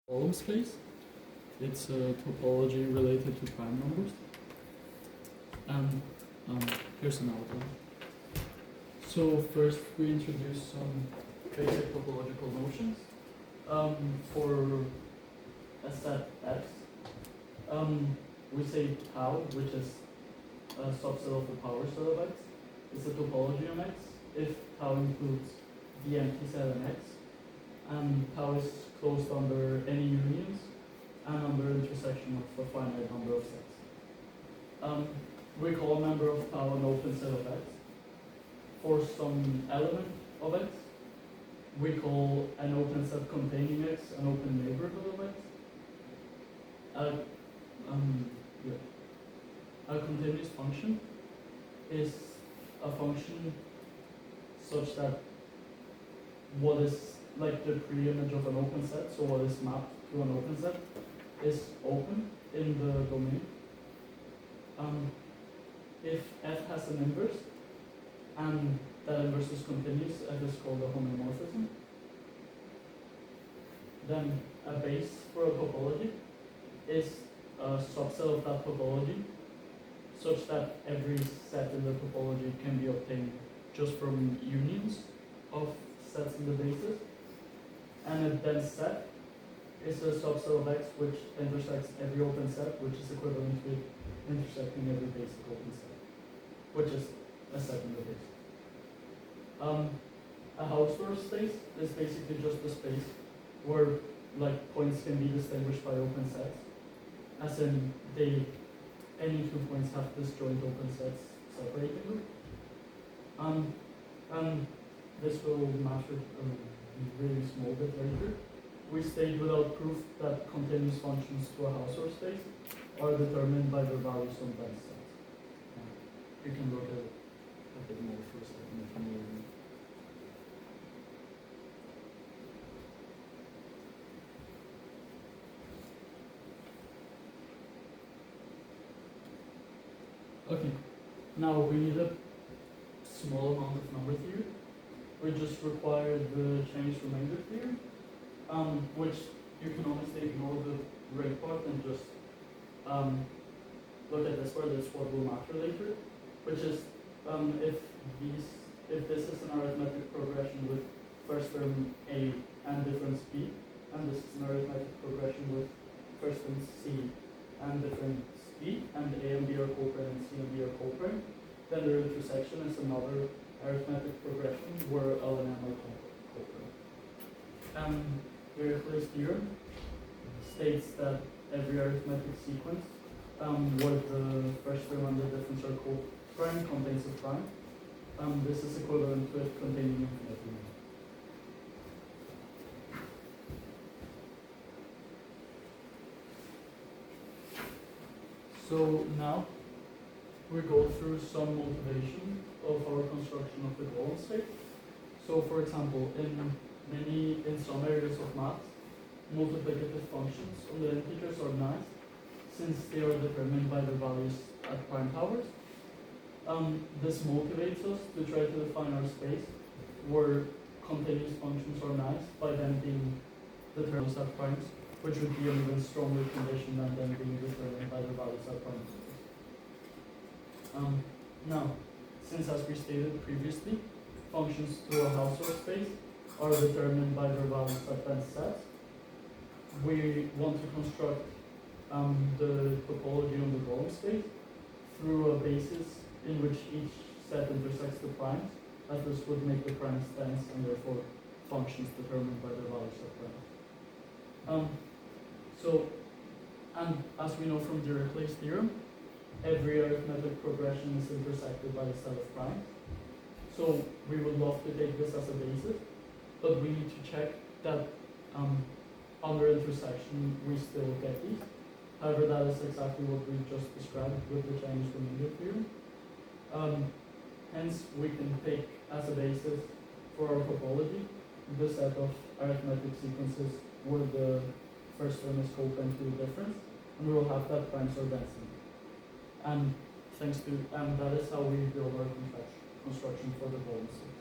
Golomb space. It's a topology related to prime numbers. And here's an outline. So first we introduce some basic topological notions. For a set X, we say tau, which is a subset of the power set of X, is a topology on X if tau includes the empty set on X, and tau is closed under any unions and under intersection of a finite number of sets. We call a member of tau an open set of X. For some element of X, we call an open set containing X an open neighborhood of X. A continuous function is a function such that what is like the pre-image of an open set, so what is mapped to an open set, is open in the domain. If f has an inverse, and that inverse is continuous, f is called a homeomorphism. Then a base for a topology is a subset of that topology, such that every set in the topology can be obtained just from unions of sets in the basis. And a dense set is a subset of X which intersects every open set, which is equivalent to intersecting every basic open set, which is a set in the base. A Hausdorff space is basically just a space where like points can be distinguished by open sets, as in any 2 points have disjoint open sets separating them. And this will matter a really small bit later. We state without proof that continuous functions to a Hausdorff space are determined by their values on dense sets. You can look at it a bit more for a second if you need. Okay, now we need a small amount of number theory. We just require the Chinese remainder theory, which you can honestly ignore the red part and just look at this part. That's what will matter later, which is if this is an arithmetic progression with first term A and difference B, and this is an arithmetic progression with first term C and difference B, and A and B are coprime and C and B are coprime, then their intersection is another arithmetic progression where L and M are coprime. Euclid's theorem states that every arithmetic sequence where the first term and the difference are coprime contains a prime. This is equivalent to it containing infinite roots. So now we go through some motivation of our construction of the Golomb space. So for example, in some areas of math, multiplicative functions on the integers are nice since they are determined by their values at prime powers. This motivates us to try to define our space where continuous functions are nice by them being determined at primes, which would be an even stronger condition than them being determined by their values at prime powers. Now, since as we stated previously, functions to a Hausdorff space are determined by their values at dense sets, we want to construct the topology on the Golomb space through a basis in which each set intersects the primes, as this would make the primes dense and therefore functions determined by their values at primes. And as we know from Dirichlet's theorem, every arithmetic progression is intersected by a set of primes. So we would love to take this as a basis, but we need to check that under intersection we still get these. However, that is exactly what we just described with the Chinese remainder theorem. Hence, we can take as a basis for our topology the set of arithmetic sequences where the first term is coprime to the difference, and we will have that primes are density. And that is how we build our construction for the Golomb space.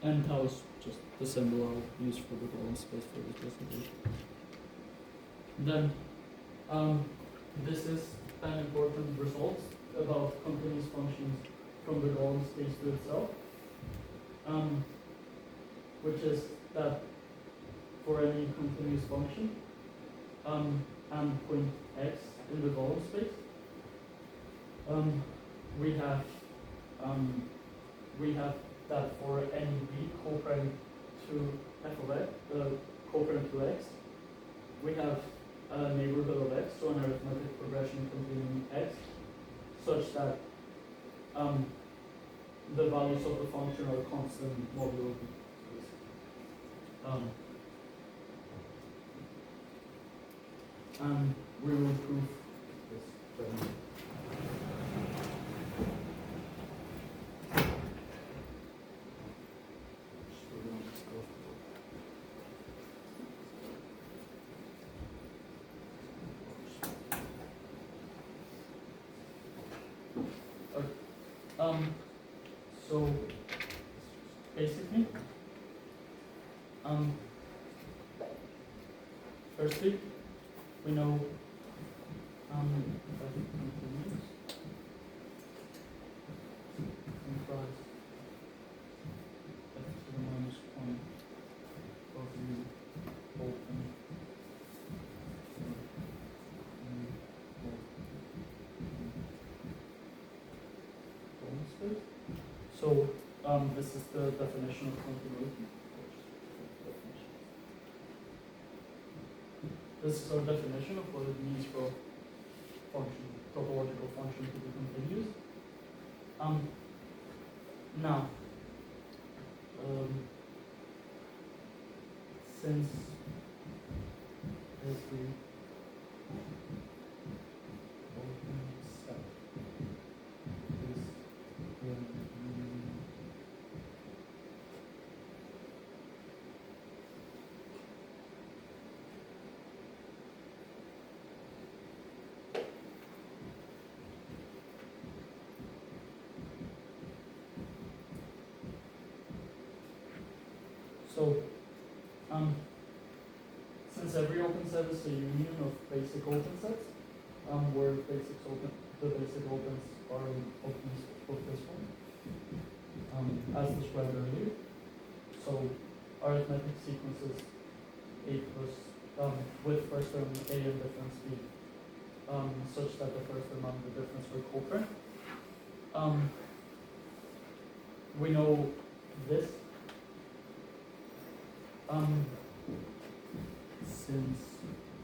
And tau is just the symbol I'll use for the Golomb space for this presentation. Then, this is an important result about continuous functions from the Golomb space to itself, which is that for any continuous function and point x in the Golomb space, we have that for any b coprime to f of x, coprime to x, we have a neighborhood of x, so an arithmetic progression containing x, such that the values of the function are constant modulo b. And we will prove this further. So basically, firstly, we know that it continues implies f to the minus 1 of u open space. So this is the definition of continuity. This is our definition of what it means for function, topological function to be continuous. Now, since every open set is so, since every open set is a union of basic open sets, where the basic opens are of this one, as described earlier. So, arithmetic sequences A plus with first term A and difference B, such that the first term and the difference were coprime. We know this. Since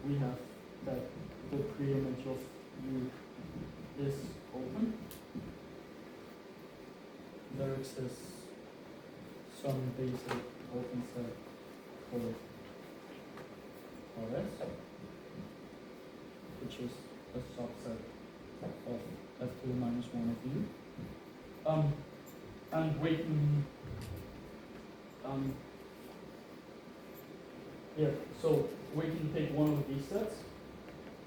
we have that the preimage of U is open, there exists some basic open set for RS, which is a subset of f to the minus 1 of U. And we can so we can take one of these sets.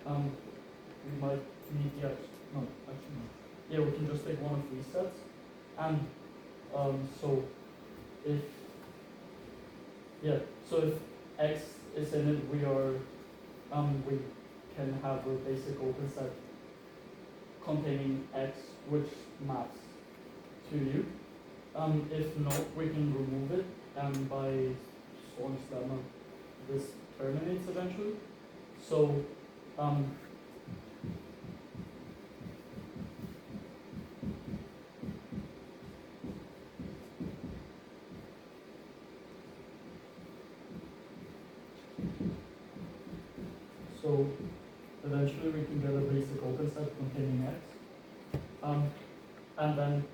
We might need we can just take one of these sets, and so if x is in it, we can have a basic open set containing x which maps to U. If not, we can remove it, and by Swan's lemma, this terminates eventually. So, eventually we can get a basic open set containing x, and then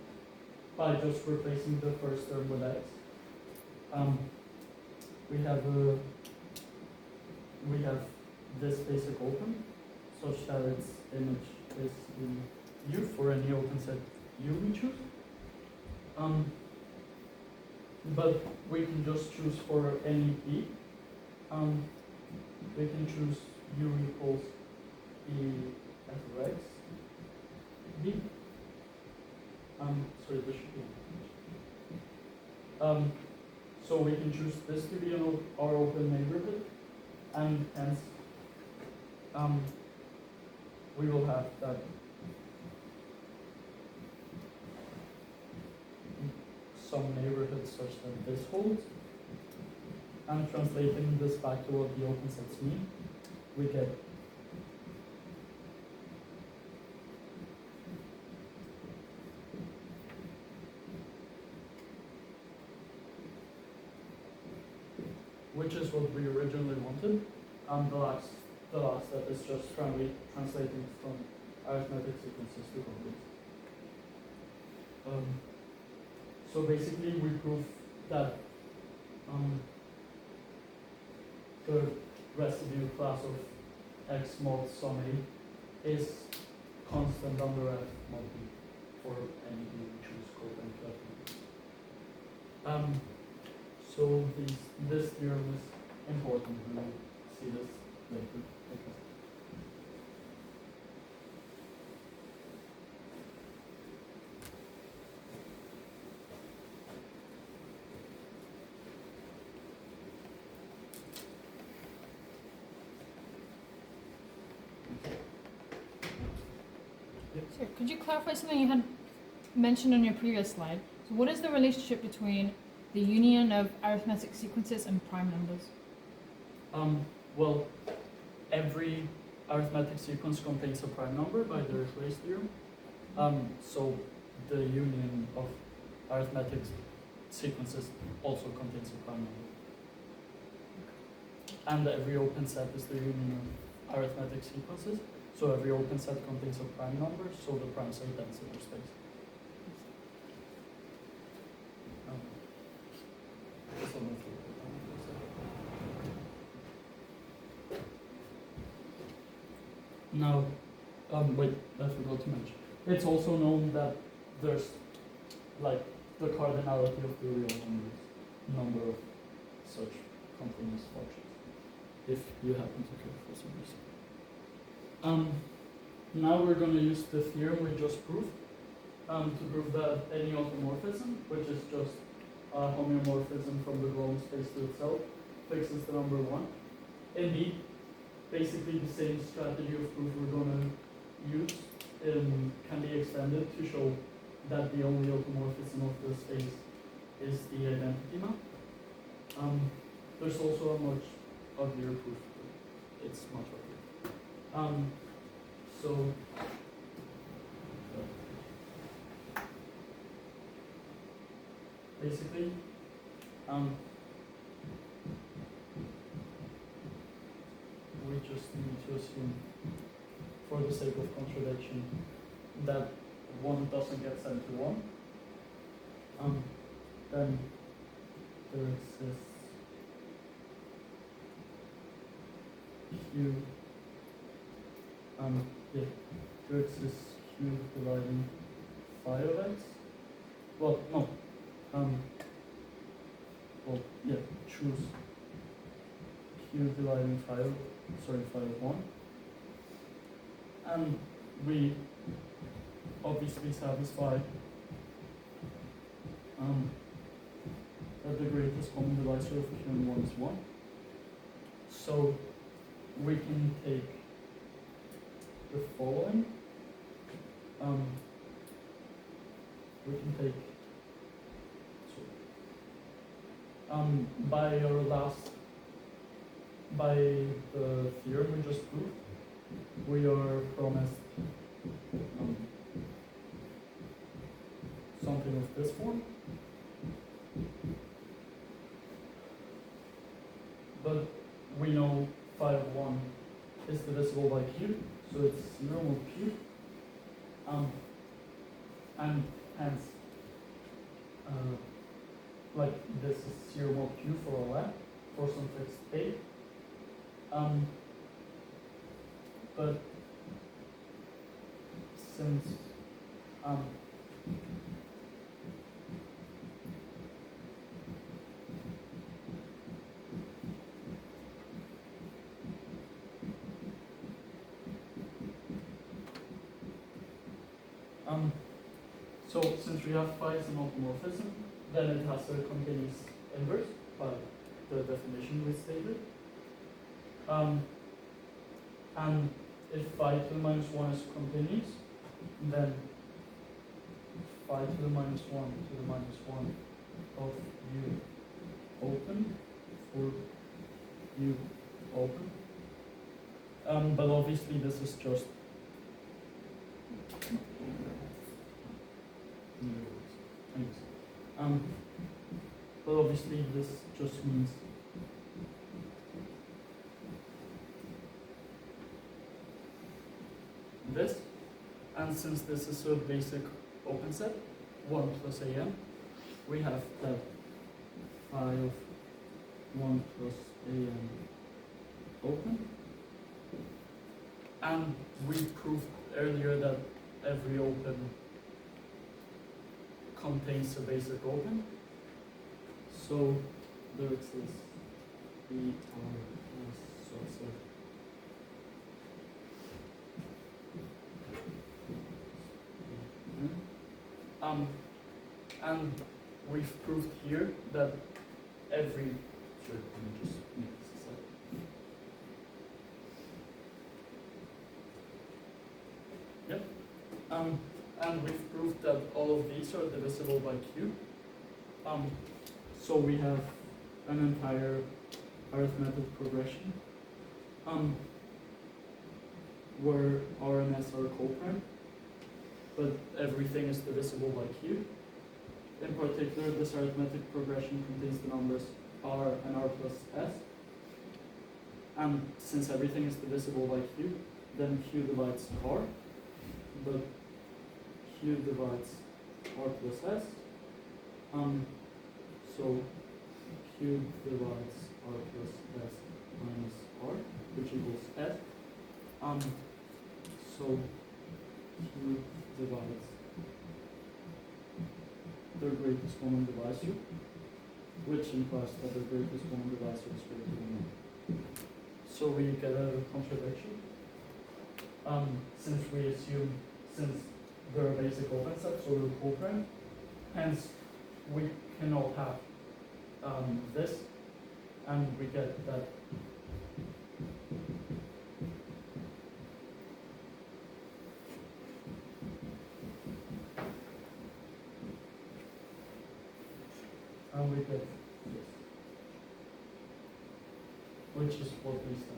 by just replacing the first term with x, we have this basic open, such that its image is in U for any open set U we choose. But we can just choose for any B. We can choose U equals B f of x B. Sorry, this should be. So we can choose this to be our open neighborhood, and hence we will have that some neighborhood such that this holds. And translating this back to what the open sets mean, we get which is what we originally wanted. And the last step is just translating from arithmetic sequences to complete. So basically we prove that the residue class of x mod sum A is constant under f mod B for any B we choose coprimality. So this theorem is important. We will see this later. So could you clarify something you had mentioned on your previous slide? So what is the relationship between the union of arithmetic sequences and prime numbers? Well, every arithmetic sequence contains a prime number by the replace theorem. So the union of arithmetic sequences also contains a prime number. And every open set is the union of arithmetic sequences. So every open set contains a prime number, so the primes are dense in their space. Now, wait, I forgot to mention. It's also known that there's like the cardinality of the real number of such continuous functions, if you happen to care for some reason. Now we're going to use the theorem we just proved to prove that any automorphism, which is just a homeomorphism from the Golomb space to itself, fixes the number 1. Indeed, basically the same strategy of proof we're going to use can be extended to show that the only automorphism of the space is the identity map. There's also a much uglier proof. It's much uglier. So basically, we just need to assume, for the sake of contradiction, that 1 doesn't get sent to 1. Then there exists Q. There exists Q dividing phi of x. Well, no. Choose Q dividing phi of 1. And we obviously satisfy that the greatest common divisor of Q and 1 is 1. So we can take the following. We can take by the theorem we just proved, we are promised something of this form. But we know phi of 1 is divisible by q, so it's 0 mod q. And hence, like this is 0 mod q for all that, for some fixed a. But since so since we have phi as an automorphism, then it has a continuous inverse by the definition we stated. And if phi to the minus 1 is continuous, then phi to the minus 1 to the minus 1 of u open for u open. But obviously this is just but obviously this just means this, and since this is a basic open set, 1 plus an, we have that phi of 1 plus an open, and we proved earlier that every open contains a basic open, so there exists the subset and we've proved here that every, sure, let me just make this aside. Yep. And we've proved that all of these are divisible by q. So we have an entire arithmetic progression where R and S are coprime, but everything is divisible by q. In particular, this arithmetic progression contains the numbers R and R plus S. And since everything is divisible by q, then q divides R, but q divides R plus S. So q divides R plus S minus R, which equals S. So q divides their greatest common divisor, which implies that their greatest common divisor is greater than 1. So we get a contradiction. Since we assume, since they're a basic open set, so they're coprime, hence we cannot have this, and we get that and we get this, which is what we started.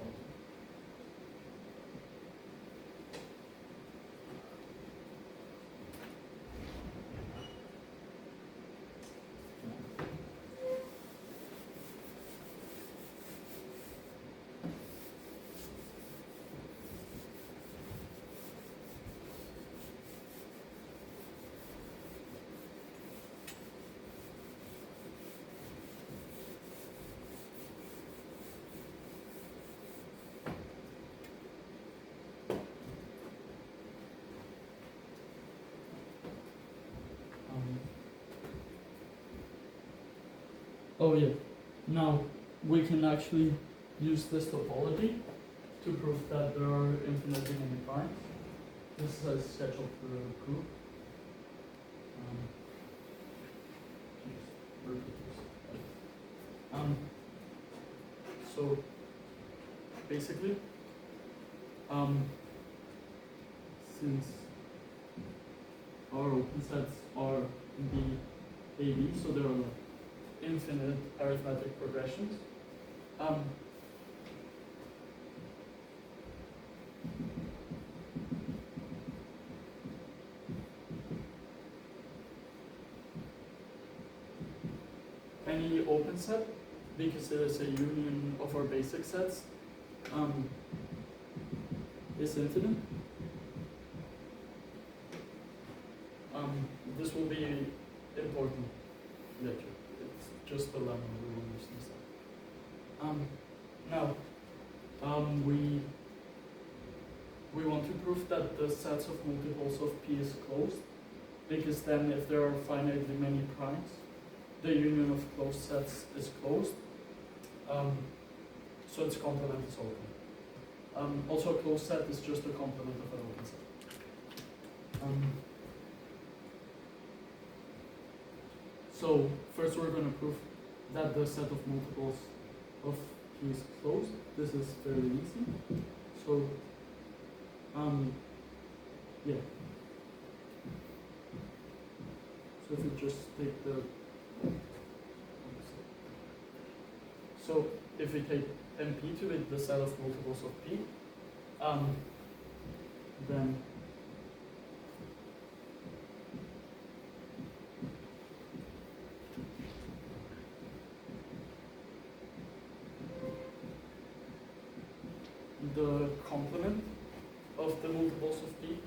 Oh yeah, now we can actually use this topology to prove that there are infinitely many primes. This is a sketch of the proof. So basically, since our open sets are B, A, B, so there are like infinite arithmetic progressions. Any open set, because it is a union of our basic sets, is infinite. This will be important later. It's just the lemma we will use instead. Now, we want to prove that the sets of multiples of P is closed, because then if there are finitely many primes, the union of closed sets is closed, so its complement is open. Also, a closed set is just a complement of an open set. So first we're going to prove that the set of multiples of P is closed. This is fairly easy. So, yeah. So if you just take the, so if we take MP to be the set of multiples of P, then the complement of the multiples of P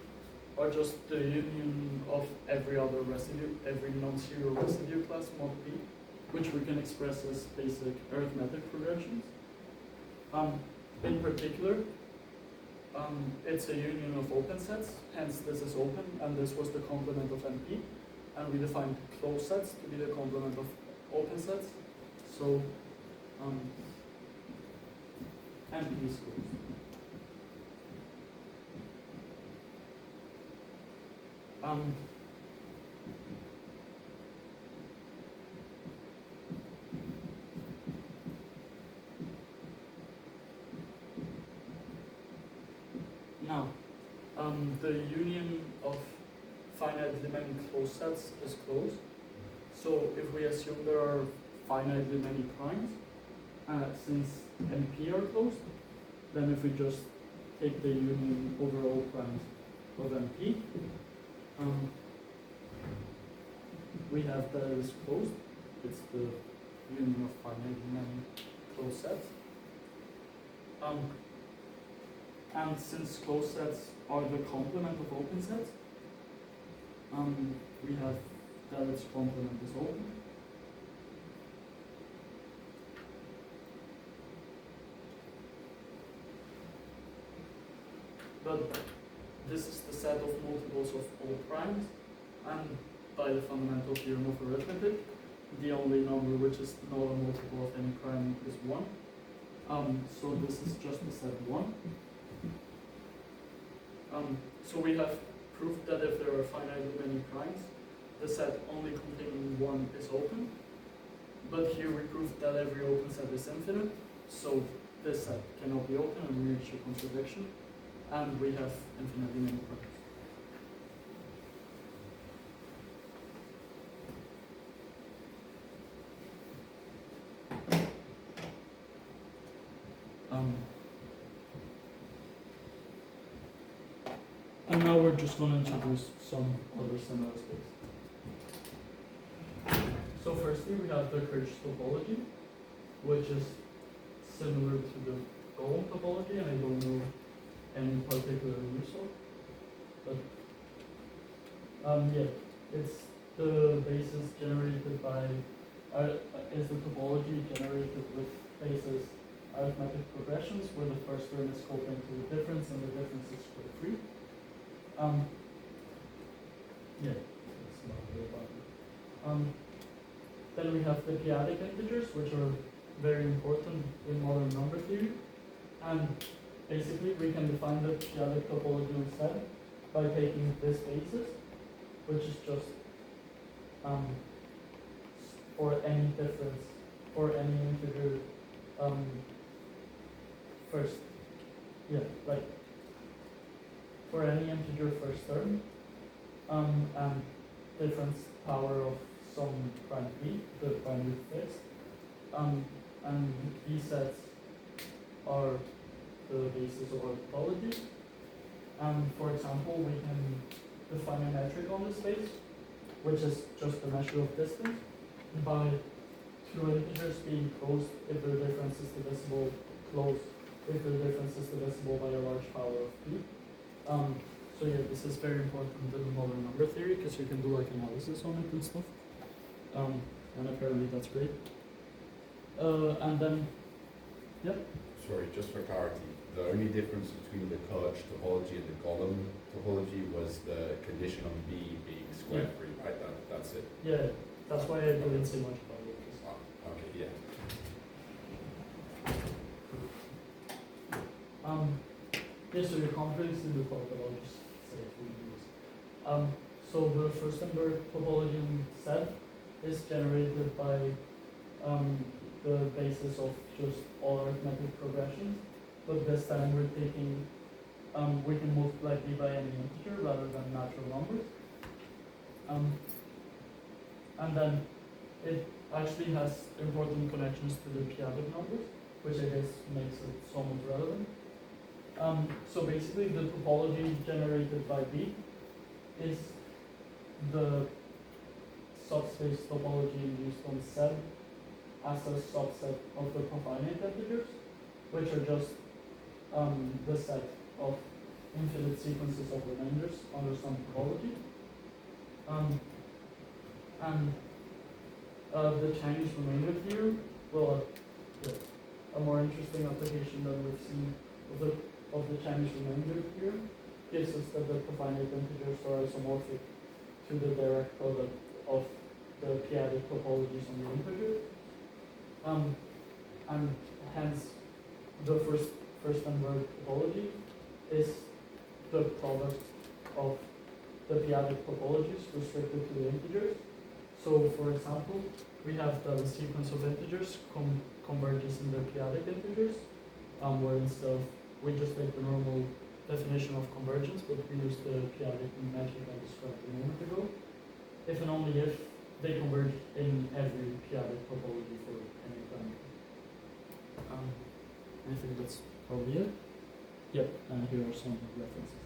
are just the union of every other residue, every non-zero residue class mod P, which we can express as basic arithmetic progressions. In particular, it's a union of open sets, hence this is open, and this was the complement of NP, and we defined closed sets to be the complement of open sets, so NP is closed. Now, the union of finitely many closed sets is closed. So if we assume there are finitely many primes, since NP are closed, then if we just take the union over all primes of NP, we have that it is closed. It's the union of finitely many closed sets. And since closed sets are the complement of open sets, we have that its complement is open. But this is the set of multiples of all primes, and by the fundamental theorem of arithmetic, the only number which is not a multiple of any prime is 1. So this is just the set 1. So we have proved that if there are finitely many primes, the set only containing 1 is open. But here we proved that every open set is infinite, so this set cannot be open, and we reach a contradiction. And we have infinitely many primes. And now we're just going to introduce some other similar space. So firstly, we have the Kirch topology, which is similar to the Golomb topology, and I don't know any particular use of, but yeah, it's the basis generated by, is the topology generated with basis arithmetic progressions, where the first term is coping to the difference, and the difference is square free. Yeah, that's not really about it. Then we have the p-adic integers, which are very important in modern number theory, and basically we can define the p-adic topology instead by taking this basis, which is just for any difference, for any integer first, yeah, like for any integer first term, and difference power of some prime p, the prime root fixed, and these sets are the basis of our topology. And for example, we can define a metric on this space, which is just a measure of distance, by two integers being closed if their difference is divisible, closed if their difference is divisible by a large power of p. So yeah, this is very important in modern number theory, because you can do like analysis on it and stuff. And apparently that's great. And then, yeah. Sorry, just for clarity, the only difference between the Kirch topology and the Golomb topology was the condition on B being square free, right? That's it. Yeah, that's why I didn't say much about it. Okay, yeah. Yeah, so your confidence in the thought that I'll just say it really is. So the Furstenberg topology set is generated by the basis of just all arithmetic progressions, but this time we're taking, we can multiply b by any integer rather than natural numbers. And then it actually has important connections to the p-adic numbers, which I guess makes it somewhat relevant. So basically the topology generated by B is the subspace topology used on Z as a subset of the cofinite integers, which are just the set of infinite sequences of remainders under some topology. The Chinese remainder theorem, well, a more interesting application than we've seen of the Chinese remainder theorem gives us that the cofinite integers are isomorphic to the direct product of the p-adic topologies on the integer. And hence the Furstenberg topology is the product of the p-adic topologies restricted to the integers. So for example, we have the sequence of integers converges in the p-adic integers, where instead of, we just take the normal definition of convergence, but we use the p-adic metric I described a moment ago. If and only if they converge in every p-adic topology for any parameter. I think that's probably it. Yep, and here are some references.